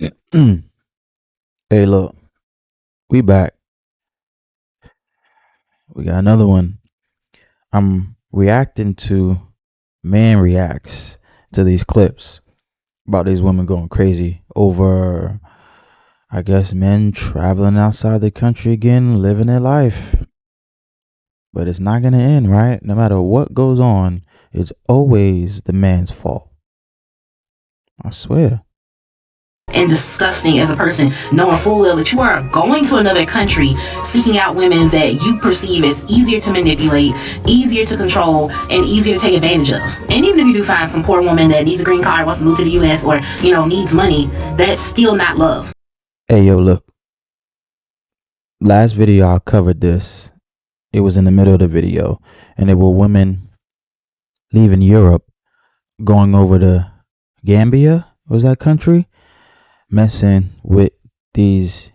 Hey, look, we back. We got another one. I'm reacting to man reacts to these clips about these women going crazy over, I guess, men traveling outside the country again, living their life. But it's not going to end, right? No matter what goes on, it's always the man's fault. I swear. And disgusting as a person, knowing full well that you are going to another country seeking out women that you perceive as easier to manipulate, easier to control, and easier to take advantage of. And even if you do find some poor woman that needs a green card, wants to move to the US, or needs money, that's still not love. Hey, yo, look. Last video I covered this. It was in the middle of the video, and there were women leaving Europe, going over to Gambia, was that country? Messing with these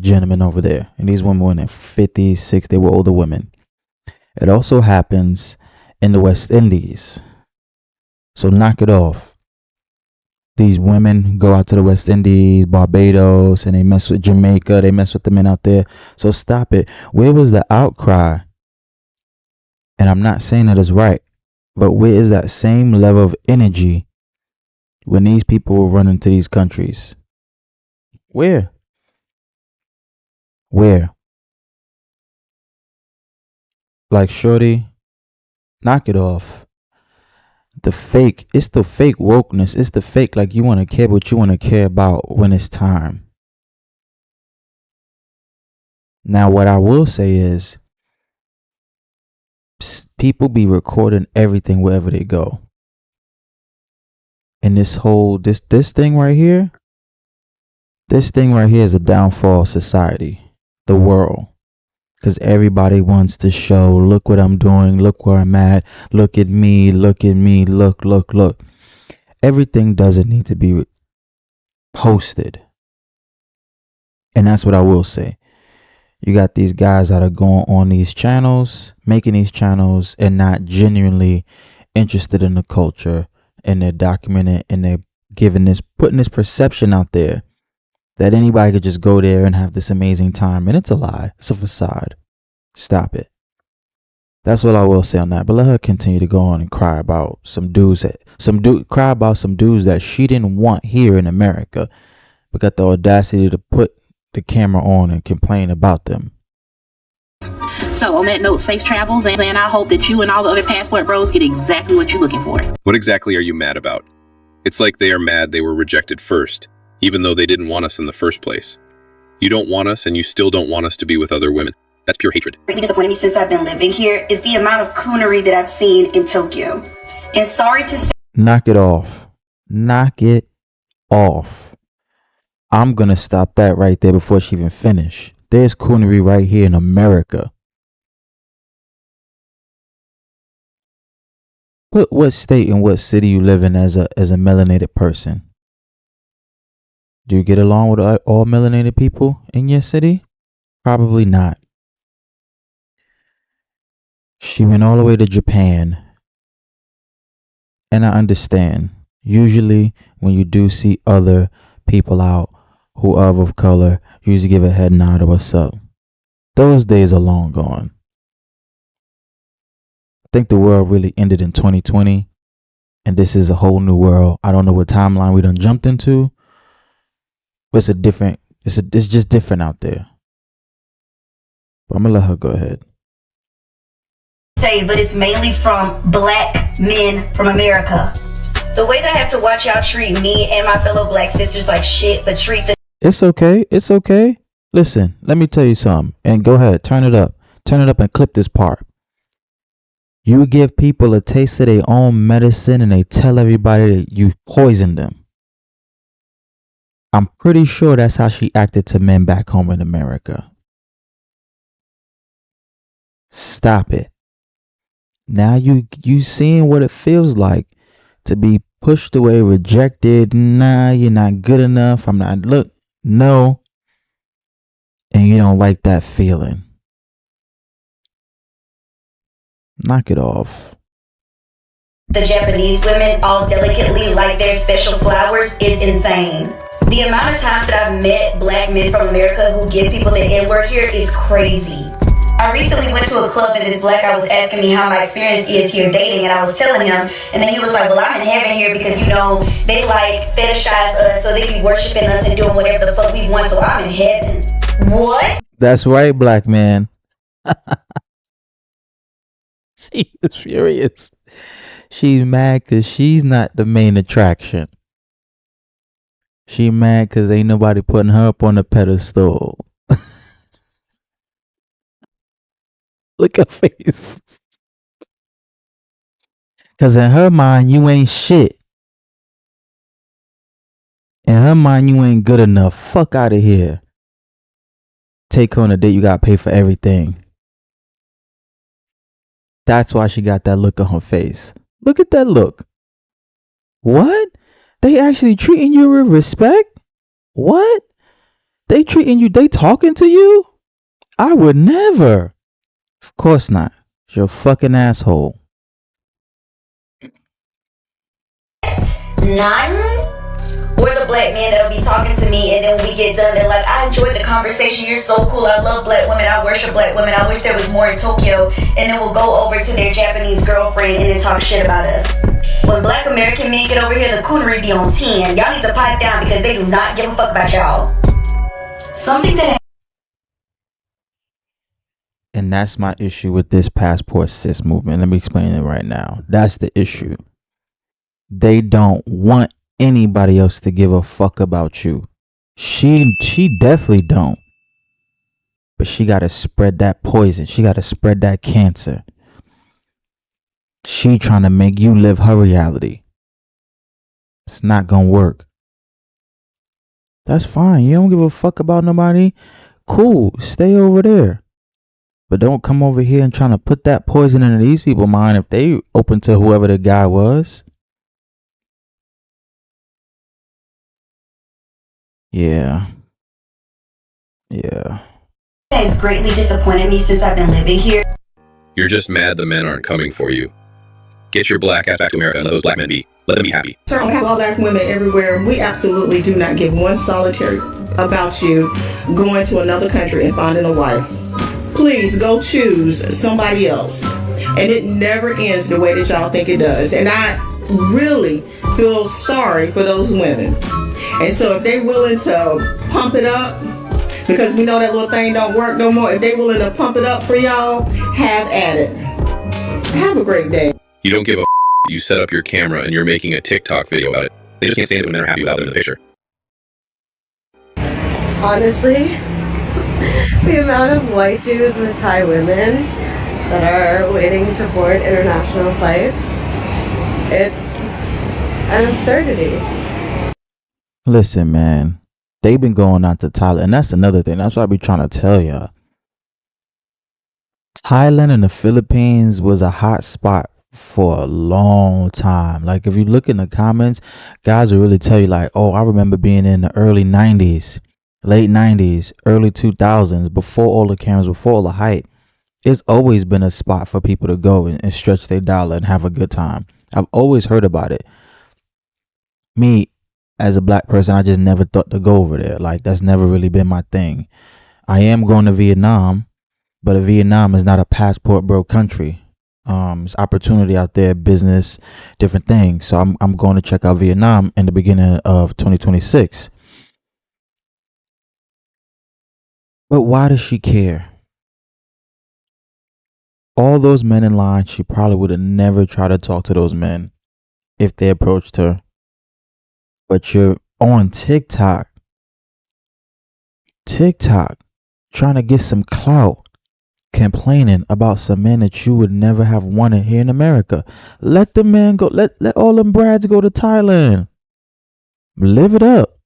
gentlemen over there. And these women were in their 50s, 60s, they were older women. It also happens in the West Indies. So knock it off. These women go out to the West Indies, Barbados, and they mess with Jamaica. They mess with the men out there. So stop it. Where was the outcry? And I'm not saying that is right, but where is that same level of energy when these people run into these countries? Where? Like, shorty, knock it off. It's the fake wokeness. It's the fake, like, you want to care what you want to care about when it's time. Now, what I will say is, people be recording everything wherever they go. And this thing right here, is a downfall of society, the world. Because everybody wants to show, look what I'm doing, look where I'm at, look at me, look. Everything doesn't need to be posted. And that's what I will say. You got these guys that are going on these channels, making these channels, and not genuinely interested in the culture, and they're documenting, and they're putting this perception out there that anybody could just go there and have this amazing time. And it's a lie. It's a facade. Stop it. That's what I will say on that. But let her continue to go on and cry about some dudes that she didn't want here in America, but got the audacity to put the camera on and complain about them. So on that note, safe travels, and I hope that you and all the other passport bros get exactly what you're looking for. What exactly are you mad about? It's like they are mad they were rejected first, even though they didn't want us in the first place. You don't want us, and you still don't want us to be with other women. That's pure hatred. Really disappointed me since I've been living here is the amount of coonery that I've seen in Tokyo. And sorry to say, knock it off. Knock it off. I'm gonna stop that right there before she even finish. There's coonery right here in America. What state and what city you live in as a melanated person? Do you get along with all melanated people in your city? Probably not. She went all the way to Japan. And I understand. Usually when you do see other people out who are of color, you usually give a head nod or what's up. Those days are long gone. I think the world really ended in 2020, and this is a whole new world. I don't know what timeline we done jumped into, but it's just different out there. But I'm gonna let her go ahead. but it's mainly from black men from America. The way that I have to watch y'all treat me and my fellow black sisters like shit, but treat the It's okay. Listen, let me tell you something, and go ahead, turn it up and clip this part. You give people a taste of their own medicine and they tell everybody that you poisoned them. I'm pretty sure that's how she acted to men back home in America. Stop it. Now you seeing what it feels like to be pushed away, rejected. Nah, you're not good enough. No. And you don't like that feeling. Knock it off. Japanese women all delicately like their special flowers is insane. The amount of times that I've met black men from America who give people the N-word here is crazy. I recently went to a club and this black guy was asking me how my experience is here dating, and I was telling him, and then he was like, well, I'm in heaven here because, you know, they like fetishize us, so they be worshiping us and doing whatever the fuck we want, so I'm in heaven. What? That's right, black man. She is furious. She's mad because she's not the main attraction. She mad because ain't nobody putting her up on the pedestal. Look at her face. Because in her mind, you ain't shit. In her mind, you ain't good enough. Fuck out of here. Take her on a date, you gotta pay for everything. That's why she got that look on her face. Look at that look. What? They actually treating you with respect? What? They treating you, they talking to you? I would never. Of course not. You're a fucking asshole. None? Or the black man that'll be talking to me and then we get done, they're like, I enjoyed the conversation, you're so cool, I love black women, I worship black women, I wish there was more in Tokyo, and then we'll go over to their Japanese girlfriend and then talk shit about us. When black American men get over here, the coonery be on 10. Y'all need to pipe down because they do not give a fuck about y'all. Something that... And that's my issue with this passport sis movement. Let me explain it right now. That's the issue. They don't want anybody else to give a fuck about you. She definitely don't. But she gotta spread that poison. She gotta spread that cancer. She trying to make you live her reality. It's not gonna work. That's fine. You don't give a fuck about nobody. Cool. Stay over there. But don't come over here and trying to put that poison into these people's mind if they open to whoever the guy was. Yeah. has greatly disappointed me since I've been living here. You're just mad the men aren't coming for you. Get your black ass back to America and let those black men be. Let them be happy. Certainly have all black women everywhere. We absolutely do not give one solitary about you going to another country and finding a wife. Please go choose somebody else. And it never ends the way that y'all think it does. And I really feel sorry for those women. And so if they're willing to pump it up, because we know that little thing don't work no more, if they're willing to pump it up for y'all, have at it. Have a great day. You don't give a you set up your camera and you're making a TikTok video about it. They just can't stand it when men are happy without them in the picture. Honestly, the amount of white dudes with Thai women that are waiting to board international flights, it's an absurdity. Listen, man, they've been going out to Thailand, and that's another thing. That's what I be trying to tell y'all. Thailand and the Philippines was a hot spot for a long time. Like, if you look in the comments, guys will really tell you, like, oh, I remember being in the early 90s, late 90s, early 2000s, before all the cameras, before all the hype. It's always been a spot for people to go and stretch their dollar and have a good time. I've always heard about it. Me, as a black person, I just never thought to go over there. Like, that's never really been my thing. I am going to Vietnam, but Vietnam is not a passport broke country. It's opportunity out there, business, different things. So I'm going to check out Vietnam in the beginning of 2026. But why does she care? All those men in line, she probably would have never tried to talk to those men if they approached her. But you're on TikTok, trying to get some clout, complaining about some men that you would never have wanted here in America. Let the man go. Let all them brads go to Thailand. Live it up.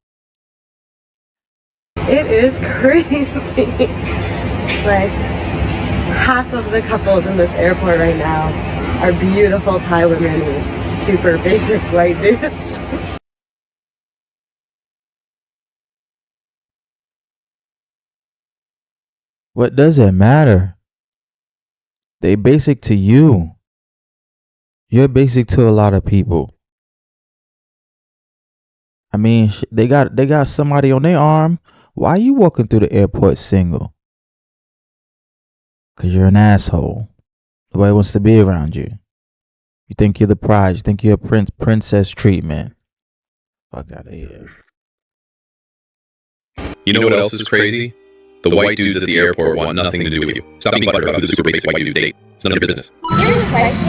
It is crazy. Like, half of the couples in this airport right now are beautiful Thai women with super basic white dudes. What does it matter? They basic to you. You're basic to a lot of people. mean, they got somebody on their arm. Why you walking through the airport single? Cause you're an asshole. Nobody wants to be around you. You think you're the prize. You think you're a princess treatment. Fuck out of here. You know what else is crazy? The white dudes at the airport want nothing to do with you. Stop being butthurt about who the super basic white dudes date. It's none of your business. Here's a question.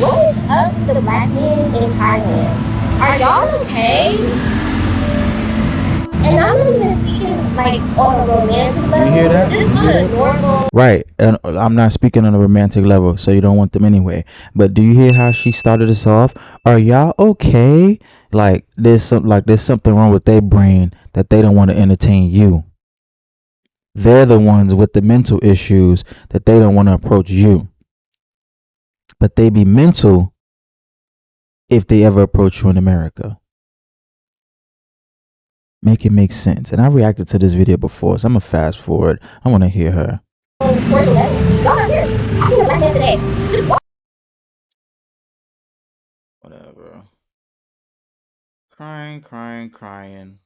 What is up with the black men in Thailand? Are y'all okay? And I'm not even speaking like on a romantic level. You hear that? Just on a normal. Right, and I'm not speaking on a romantic level, so you don't want them anyway. But do you hear how she started us off? Are y'all okay? Like there's something wrong with their brain that they don't want to entertain you. They're the ones with the mental issues that they don't want to approach you. But they be mental if they ever approach you in America. Make it make sense. And I reacted to this video before, so I'm gonna fast forward. I want to hear her. Y'all not here. I seen a black man today. Just walk. Whatever. Crying.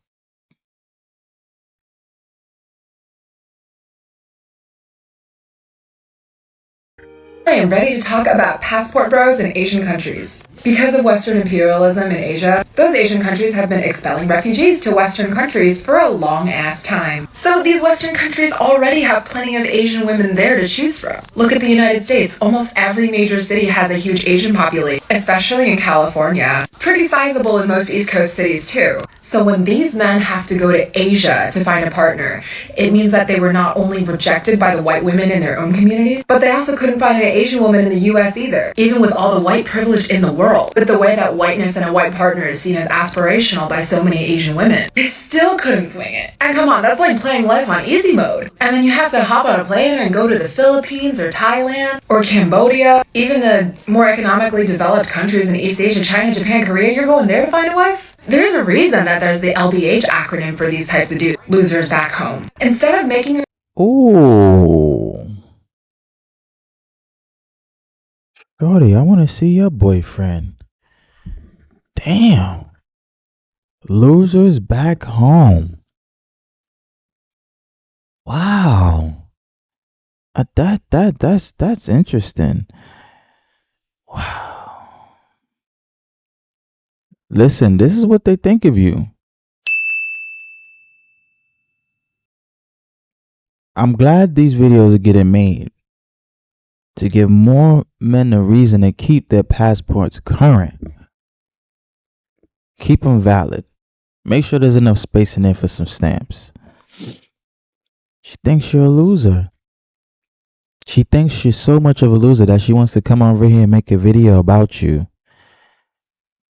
I am ready to talk about passport bros in Asian countries. Because of Western imperialism in Asia, those Asian countries have been expelling refugees to Western countries for a long ass time. So these Western countries already have plenty of Asian women there to choose from. Look at the United States. Almost every major city has a huge Asian population, especially in California. Pretty sizable in most East Coast cities too. So when these men have to go to Asia to find a partner, it means that they were not only rejected by the white women in their own communities, but they also couldn't find an Asian woman in the US either, even with all the white privilege in the world. But the way that whiteness and a white partner is seen as aspirational by so many Asian women, they still couldn't swing it. And come on, that's like playing life on easy mode. And then you have to hop on a plane and go to the Philippines or Thailand or Cambodia, even the more economically developed countries in East Asia, China, Japan, Korea, you're going there to find a wife? There's a reason that there's the LBH acronym for these types of dudes, losers back home. Instead of making Ooh. Shorty, I want to see your boyfriend. Damn. Losers back home. Wow. That's interesting. Wow. Listen, this is what they think of you. I'm glad these videos are getting made to give more men a reason to keep their passports current. Keep them valid. Make sure there's enough space in there for some stamps. She thinks you're a loser. She thinks she's so much of a loser that she wants to come over here and make a video about you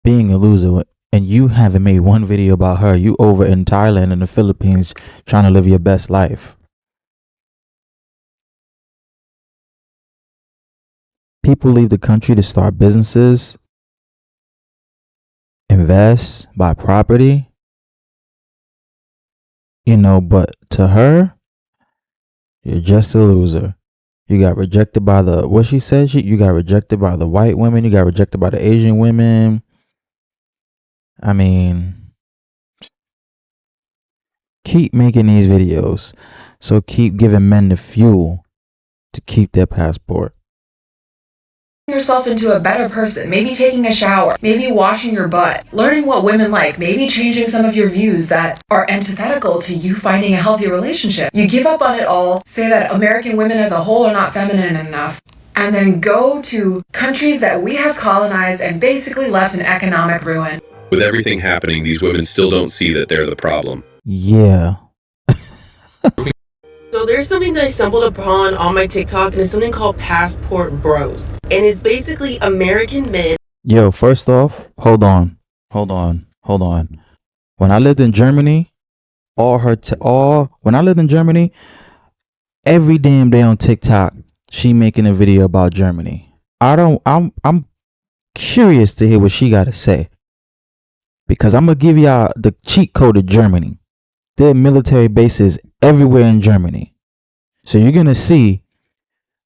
being a loser, and you haven't made one video about her. You over in Thailand and the Philippines trying to live your best life. People leave the country to start businesses, invest, buy property, but to her, you're just a loser. You got rejected by what she said, you got rejected by the white women, you got rejected by the Asian women. I mean, keep making these videos. So keep giving men the fuel to keep their passport. yourself into a better person, maybe taking a shower, maybe washing your butt, learning what women like, maybe changing some of your views that are antithetical to you finding a healthy relationship. You give up on it all, say that American women as a whole are not feminine enough, and then go to countries that we have colonized and basically left in economic ruin. With everything happening, these women still don't see that they're the problem. Yeah. So there's something that I stumbled upon on my TikTok, and it's something called Passport Bros. And it's basically American men. Yo, first off, hold on. When I lived in Germany, when I lived in Germany, every damn day on TikTok, she making a video about Germany. I'm curious to hear what she got to say, because I'm gonna give y'all the cheat code of Germany. There are military bases everywhere in Germany. So you're going to see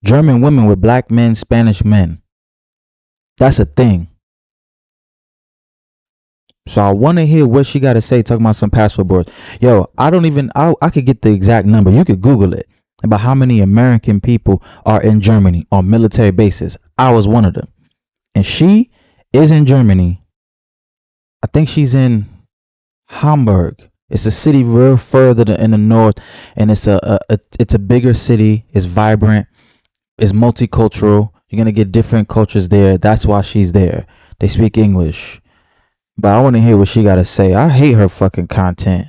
German women with black men, Spanish men. That's a thing. So I want to hear what she got to say talking about some passport bros. Yo, I could get the exact number. You could Google it about how many American people are in Germany on military bases. I was one of them. And she is in Germany. I think she's in Hamburg. It's a city real further in the north, and it's a bigger city. It's vibrant. It's multicultural. You're gonna get different cultures there. That's why she's there. They speak English. But I want to hear what she got to say. I hate her fucking content.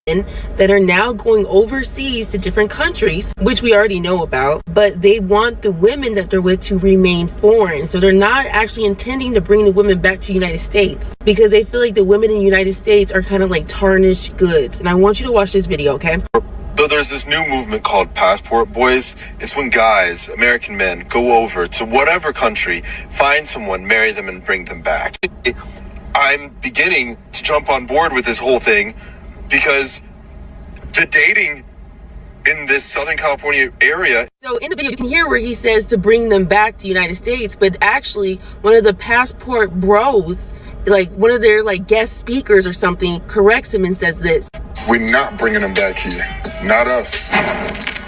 That are now going overseas to different countries, which we already know about, but they want the women that they're with to remain foreign. So they're not actually intending to bring the women back to the United States because they feel like the women in the United States are kind of like tarnished goods. And I want you to watch this video, okay? So there's this new movement called Passport Boys. It's when guys, American men, go over to whatever country, find someone, marry them, and bring them back. I'm beginning to jump on board with this whole thing because the dating in this Southern California area. So in the video, you can hear where he says to bring them back to the United States, but actually one of the Passport Bros, like one of their like guest speakers or something, corrects him and says this. We're not bringing them back here. Not us.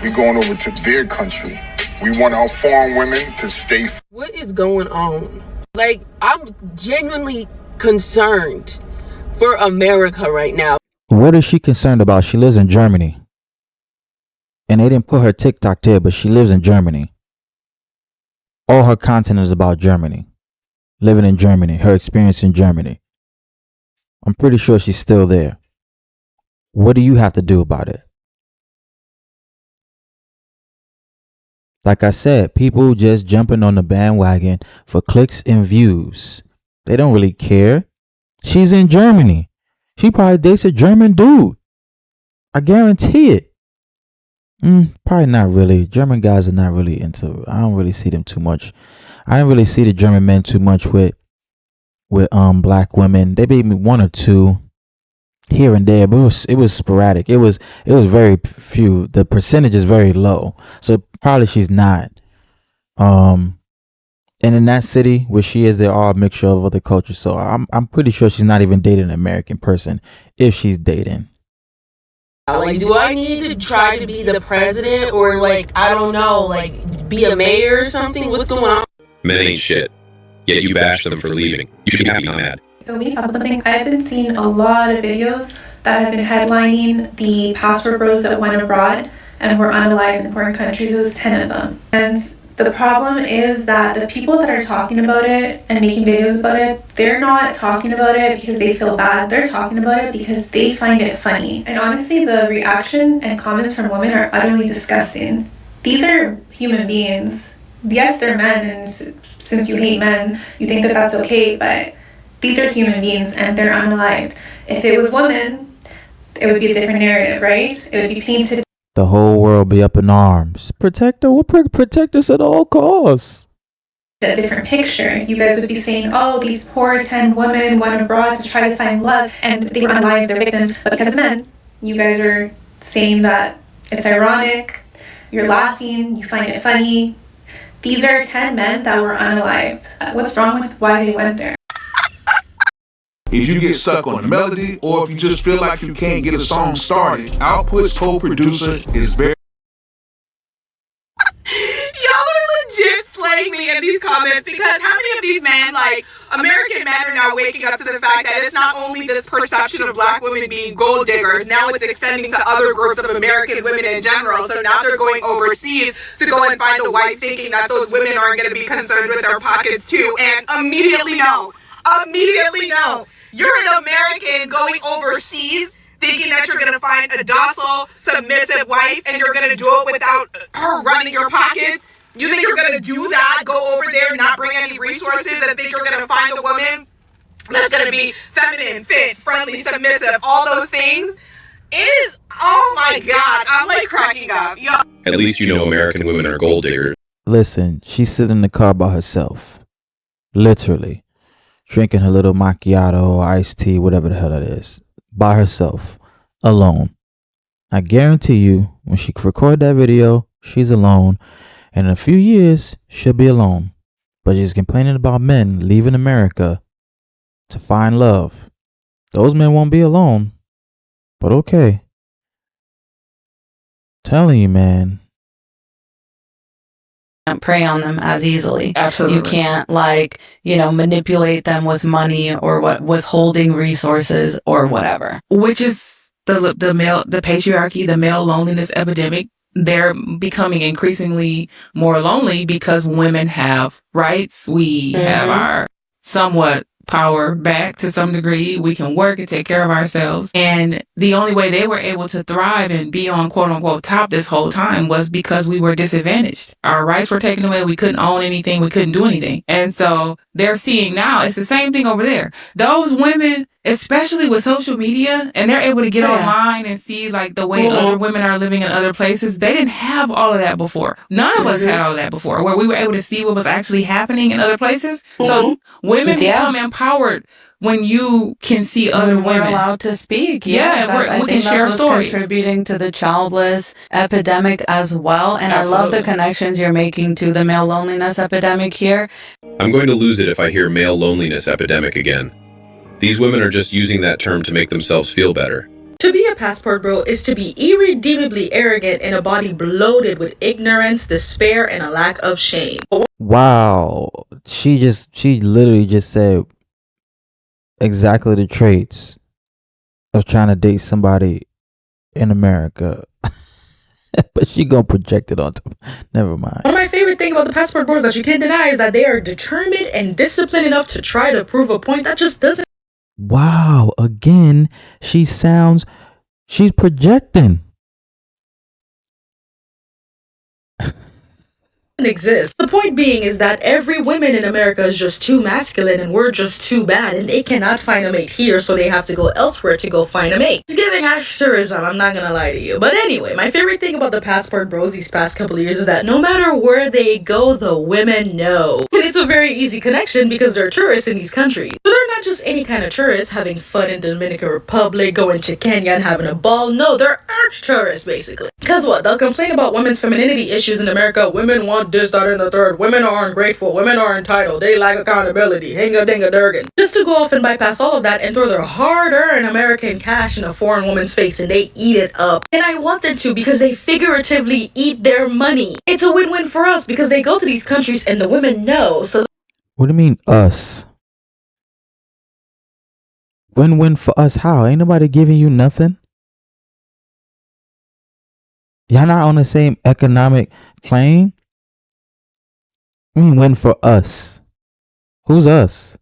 We're going over to their country. We want our foreign women to stay. What is going on? Like, I'm genuinely concerned for America right now. What is she concerned about? She lives in Germany. And they didn't put her TikTok there, but she lives in Germany. All her content is about Germany. Living in Germany. Her experience in Germany. I'm pretty sure she's still there. What do you have to do about it? Like I said, people just jumping on the bandwagon for clicks and views. They don't really care. She's in Germany. She probably dates a German dude. I guarantee it. Probably not really. German guys are not really into. I don't really see them too much. I don't really see the German men too much with black women. They maybe one or two here and there, but it was sporadic. It was very few. The percentage is very low. So probably she's not. And in that city where she is, there are a mixture of other cultures. So I'm pretty sure she's not even dating an American person if she's dating. Like, do I need to try to be the president or like, I don't know, like be a mayor or something? What's going on? Men ain't shit. Yet you bash them for leaving. You should be happy, not mad. So we talked something. I've been seeing a lot of videos that have been headlining the passport bros that went abroad and were unalived in foreign countries. It was 10 of them. And the problem is that the people that are talking about it and making videos about it, they're not talking about it because they feel bad. They're talking about it because they find it funny. And honestly, the reaction and comments from women are utterly disgusting. These are human beings. Yes, they're men, and since you hate men, you think that that's okay, but these are human beings and they're unalived. If it was women, it would be a different narrative, right? It would be painted. The whole world be up in arms. Protect her. We'll protect us at all costs. A different picture. You guys would be saying, oh, these poor 10 women went abroad to try to find love and they were unalived, they're victims. But because men, you guys are saying that it's ironic, you're laughing, you find it funny. These are 10 men that were unalived. What's wrong with why they went there? If you get stuck on the melody, or if you just feel like you can't get a song started, Output's co-producer is very... Y'all are legit slaying me in these comments because how many of these men, like, American men are now waking up to the fact that it's not only this perception of black women being gold diggers, now it's extending to other groups of American women in general. So now they're going overseas to go and find a wife thinking that those women aren't going to be concerned with their pockets too. And immediately no. You're an American going overseas thinking that you're going to find a docile, submissive wife and you're going to do it without her running your pockets. You think you're going to do that, go over there, not bring any resources, and think you're going to find a woman that's going to be feminine, fit, friendly, submissive, all those things? It is, oh my God, I'm like cracking up. Yo. At least you know American women are gold diggers. Listen, she's sitting in the car by herself. Literally. Drinking her little macchiato or iced tea, whatever the hell it is. By herself. Alone. I guarantee you, when she record that video, she's alone. And in a few years, she'll be alone. But she's complaining about men leaving America to find love. Those men won't be alone. But okay. Telling you, man. Can't prey on them as easily. Absolutely. You can't manipulate them with money or withholding resources or whatever. Which is the patriarchy, the male loneliness epidemic. They're becoming increasingly more lonely because women have rights. We have our somewhat power back to some degree. We can work and take care of ourselves. And the only way they were able to thrive and be on quote unquote top this whole time was because we were disadvantaged. Our rights were taken away. We couldn't own anything. We couldn't do anything. And so they're seeing now, it's the same thing over there. Those women, especially with social media, and they're able to get online and see like the way other women are living in other places. They didn't have all of that before. None of us had all of that before, where we were able to see what was actually happening in other places. So women become empowered when you can see other women. We're allowed to speak. Yeah, we can share stories. Contributing to the childless epidemic as well. And Absolutely. I love the connections you're making to the male loneliness epidemic here. I'm going to lose it if I hear male loneliness epidemic again. These women are just using that term to make themselves feel better. To be a passport bro is to be irredeemably arrogant in a body bloated with ignorance, despair, and a lack of shame. Wow. She literally just said exactly the traits of trying to date somebody in America. But she gonna project it onto never mind. One of my favorite things about the passport bros that you can't deny is that they are determined and disciplined enough to try to prove a point that just doesn't Wow, again, she's projecting. exist. The point being is that every woman in America is just too masculine and we're just too bad and they cannot find a mate here, so they have to go elsewhere to go find a mate. It's giving asterism, I'm not gonna lie to you. But anyway, my favorite thing about the passport bros these past couple of years is that no matter where they go, the women know. And it's a very easy connection because they're tourists in these countries. But they're not just any kind of tourists having fun in the Dominican Republic, going to Kenya and having a ball. No, they're arch tourists basically. Because what? They'll complain about women's femininity issues in America. Women want this, that, and the third. Women are ungrateful. Women are entitled. They lack accountability. Hinga-dinga-durgan. Just to go off and bypass all of that and throw their hard-earned American cash in a foreign woman's face and they eat it up. And I want them to because they figuratively eat their money. It's a win-win for us because they go to these countries and the women know. So What do you mean us? Win-win for us how? Ain't nobody giving you nothing. Y'all not on the same economic plane? I mean win for us. Who's us?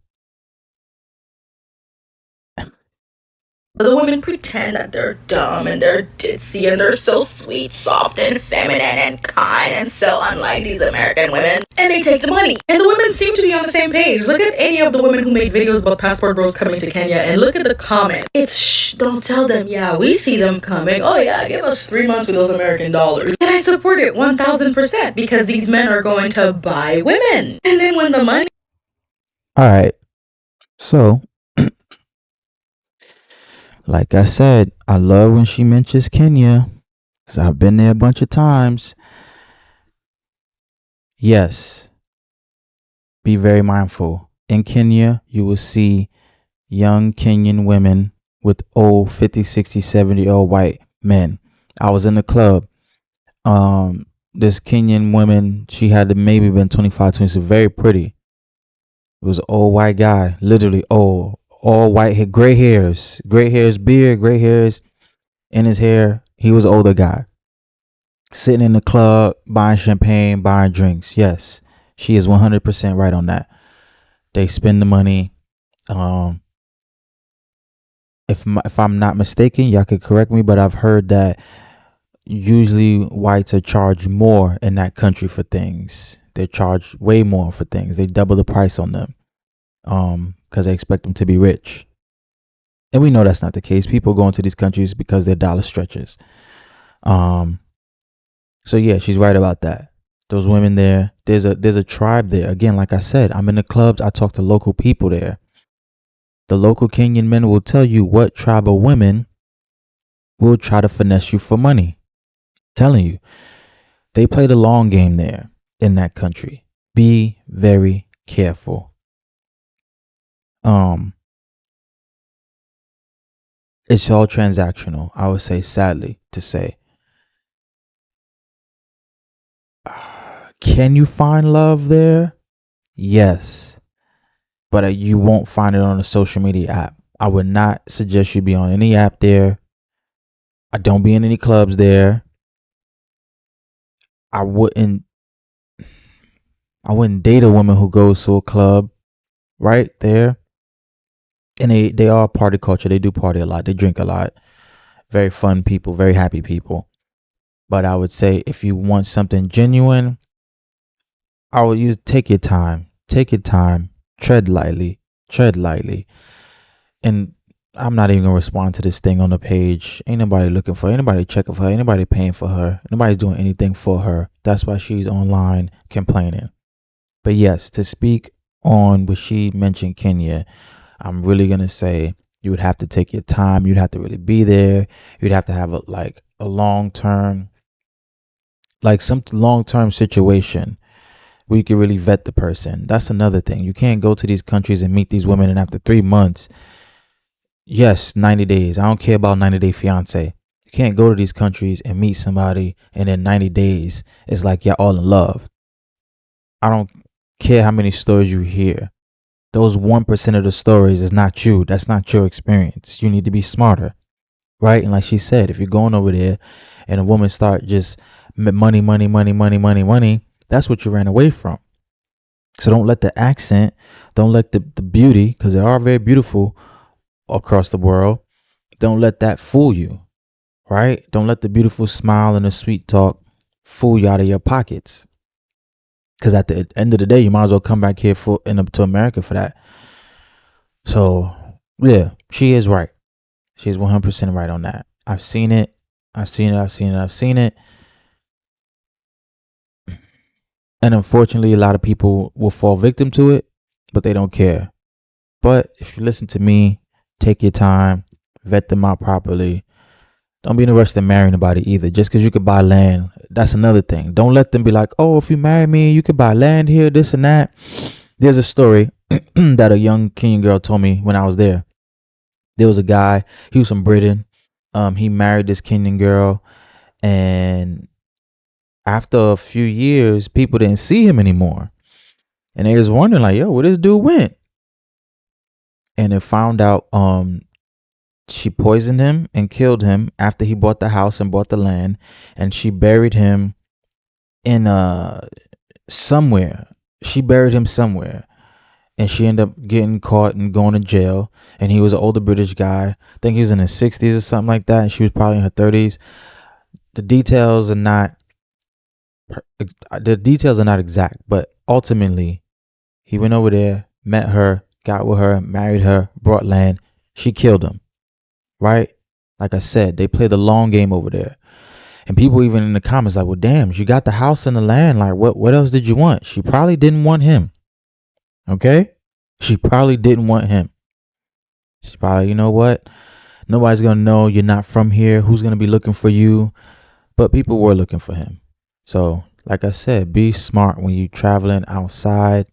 the women pretend that they're dumb and they're ditzy and they're so sweet, soft, and feminine and kind and so unlike these American women. And they take the money. And the women seem to be on the same page. Look at any of the women who made videos about passport bros coming to Kenya and look at the comment. It's shh, don't tell them. Yeah, we see them coming. Oh yeah, give us 3 months with those American dollars. And I support it 1000% because these men are going to buy women. And then when the money... Alright. So like I said, I love when she mentions Kenya because I've been there a bunch of times. Yes, be very mindful. In Kenya, you will see young Kenyan women with old 50, 60, 70-year-old white men. I was in the club. This Kenyan woman, she had to maybe been 25, 26, very pretty. It was an old white guy, literally old. All white hair, gray hairs, beard, gray hairs in his hair. He was an older guy. Sitting in the club, buying champagne, buying drinks. Yes, she is 100% right on that. They spend the money. If I'm not mistaken, y'all could correct me, but I've heard that usually whites are charged more in that country for things. They're charged way more for things. They double the price on them. Because they expect them to be rich. And we know that's not the case. People go into these countries because their dollar stretches. So yeah, she's right about that. Those women there, there's a tribe there. Again, like I said, I'm in the clubs, I talk to local people there. The local Kenyan men will tell you what tribe of women will try to finesse you for money. Telling you. They play the long game there in that country. Be very careful. It's all transactional, I would say, sadly to say. Can you find love there? Yes. But you won't find it on a social media app. I would not suggest you be on any app there. I don't be in any clubs there. I wouldn't date a woman who goes to a club right there. And they are party culture. They do party a lot. They drink a lot. Very fun people, very happy people. But I would say if you want something genuine, I would use take your time. Take your time. Tread lightly. Tread lightly. And I'm not even gonna respond to this thing on the page. Ain't nobody looking for her, anybody checking for her, anybody paying for her, nobody's doing anything for her. That's why she's online complaining. But yes, to speak on what she mentioned, Kenya, I'm really gonna say you would have to take your time. You'd have to really be there. You'd have to have a long term, some long term situation where you can really vet the person. That's another thing. You can't go to these countries and meet these women, and after 3 months, yes, 90 days. I don't care about 90-day fiance. You can't go to these countries and meet somebody, and in 90 days, it's like you're all in love. I don't care how many stories you hear. Those 1% of the stories is not you. That's not your experience. You need to be smarter, right? And like she said, if you're going over there and a woman start just money, money, money, money, money, money, that's what you ran away from. So don't let the accent, don't let the beauty, because they are very beautiful across the world, don't let that fool you, right? Don't let the beautiful smile and the sweet talk fool you out of your pockets. Because at the end of the day, you might as well come back here to America for that. So, yeah, she is right. She is 100% right on that. I've seen it. I've seen it. And unfortunately, a lot of people will fall victim to it, but they don't care. But if you listen to me, take your time, vet them out properly. Don't be in a rush to marry anybody either. Just because you could buy land, that's another thing. Don't let them be like, oh, if you marry me, you could buy land here, this and that. There's a story that a young Kenyan girl told me when I was there. There was a guy, he was from Britain. He married this Kenyan girl, and after a few years, people didn't see him anymore. And they was wondering, like, yo, where this dude went? And they found out she poisoned him and killed him after he bought the house and bought the land, and she buried him in somewhere. She buried him somewhere, and she ended up getting caught and going to jail. And he was an older British guy. I think he was in his 60s or something like that, and she was probably in her 30s. The details are not exact, but ultimately he went over there, met her, got with her, married her, brought land. She killed him. Right? Like I said, they play the long game over there. And people even in the comments like, well, damn, you got the house and the land. Like, what else did you want? She probably didn't want him. Okay? She probably didn't want him. She probably, you know what? Nobody's going to know you're not from here. Who's going to be looking for you? But people were looking for him. So, like I said, be smart when you're traveling outside.